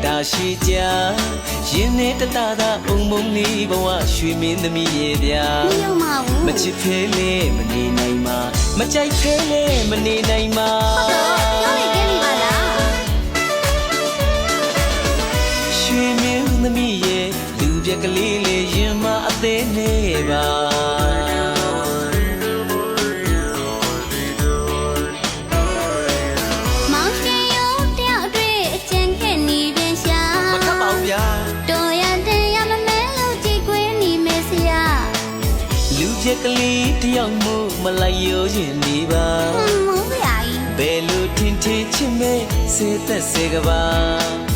တာရှိကြရင်းနေတာသာအုံမုံလေးဘဝရွှေမင်းသမီးရဲ့ဗျာမချစ်ဖဲလေမနေနိုင်မှာမကြိုက်ဖဲလေမနေနိုင်မှာရွှေမင်းသမီးရဲ့လူပြက်ကလေးလေးရင်မအသေးနေပါချက်ကလေးတယောက်မှမလိုက်ရောရင်နေပါဘယ်လိုထင်ထင်ချစ်မဲ့စေသက်စေကပါ